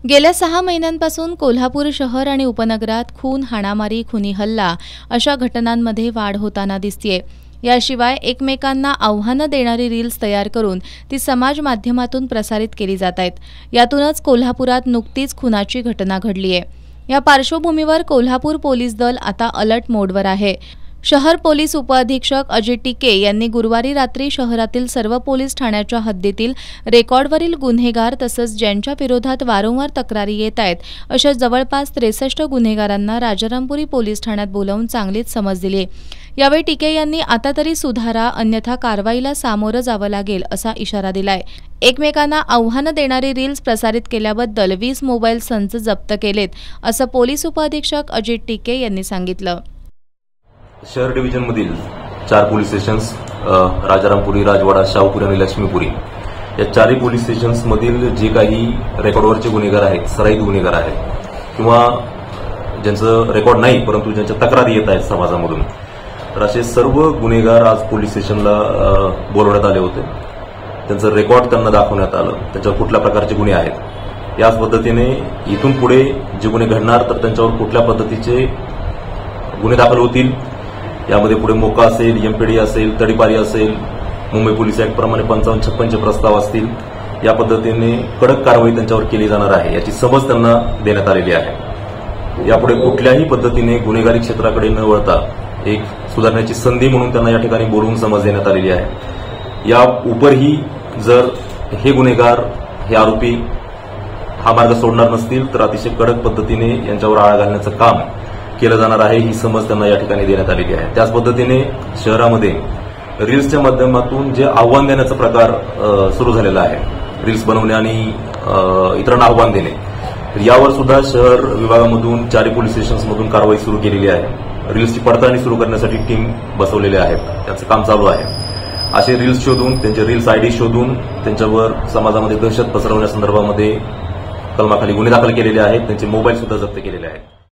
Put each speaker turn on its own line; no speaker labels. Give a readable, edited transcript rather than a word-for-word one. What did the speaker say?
गेल्या 6 महिन्यांपासून कोल्हापूर शहर आणि उपनगरात खून, हाणामारी, खुनी हल्ला अशा घटनांमध्ये वाढ होताना दिसतेय। याशिवाय एकमेकांना आव्हानं देणारी रील्स तयार करून ती समाज माध्यमातून प्रसारित केली जात आहेत। यातूनच कोल्हापुरात नुकतीच खुनाची घटना घडली आहे। या पार्श्वभूमीवर कोल्हापूर पोलीस दल आता अलर्ट मोडवर आहे। शहर पोलीस उपअधीक्षक अजित टिके यांनी गुरुवारी रात्री शहरातील सर्व पोलीस ठाण्याच्या हद्दीतील रेकॉर्डवरील गुन्हेगार तसंच ज्यांच्या विरोधात वारंवार तक्रारी येत आहेत अशा जवळपास 63 गुन्हेगारांना राजारामपुरी पोलीस ठाण्यात बोलावून चांगलीच समज दिली। यावेळी टिके यांनी आता तरी सुधारा, अन्यथा कारवाईला सामोरं जावं लागेल असा इशारा दिलाय। एकमेकांना आव्हानं देणारी रील्स प्रसारित केल्याबद्दल 20 मोबाईल संच जप्त केलेत असं पोलीस उपअधीक्षक अजित टिके यांनी सांगितलं।
शहर डिव्हिजन मधील 4 पोलीस स्टेशन्स राजारामपुरी, राजवाडा, शाहूपुरी आणि लक्ष्मीपुरी या 4 पोलीस स्टेशन्स मधील जे काही रेकॉर्डवरचे गुन्हेगार आहेत, सराईत गुन्हेगार आहेत किंवा ज्यांचं रेकॉर्ड नाही परंतु ज्यांच्या तक्रारी येत आहेत समाजामधून, तर असे सर्व गुन्हेगार आज पोलीस स्टेशनला बोलवण्यात आले होते। त्यांचं रेकॉर्ड त्यांना दाखवण्यात आलं, त्यांच्यावर कुठल्या प्रकारचे गुन्हे आहेत। याच पद्धतीने इथून पुढे जे गुन्हे घडणार तर त्यांच्यावर कुठल्या पद्धतीचे गुन्हे दाखल होतील, यामध्ये पुढे मोका असेल, एमपीडी असेल, तडीपारी असेल, मुंबई पोलीस ऍक्ट प्रमाणे 55-56 प्रस्ताव असतील, या पद्धतीने कडक कारवाई त्यांच्यावर केली जाणार आहे याची समज त्यांना देण्यात आलेली आहे। यापुढे कुठल्याही पद्धतीने गुन्हेगारी क्षेत्राकडे न वळता एक सुधारण्याची संधी म्हणून त्यांना या ठिकाणी बोलवून समज देण्यात आलेली आहे। या उपरही जर हे गुन्हेगार, हे आरोपी हा मार्ग सोडणार नसतील तर अतिशय कडक पद्धतीने यांच्यावर आळा घालण्याचं काम केलं जाणार आहे, ही समज त्यांना या ठिकाणी देण्यात आलेली आहे। त्याच पद्धतीने शहरामध्ये रील्सच्या माध्यमातून जे आव्हान देण्याचा प्रकार सुरू झालेला आहे, रील्स बनवणे आणि इतरांना आव्हान देणे, यावर सुद्धा शहर विभागामधून 4 पोलीस स्टेशन्समधून कारवाई सुरू केलेली आहे। रील्सची पडताळणी सुरू करण्यासाठी टीम बसवलेले आहेत, त्याचं काम चालू आहे। असे रील्स शोधून, त्यांचे रील्स आयडी शोधून त्यांच्यावर समाजामध्ये दहशत पसरवण्यासंदर्भामध्ये कलमाखाली गुन्हे दाखल केलेले आहेत, त्यांचे मोबाईल सुद्धा जप्त केलेले आहेत।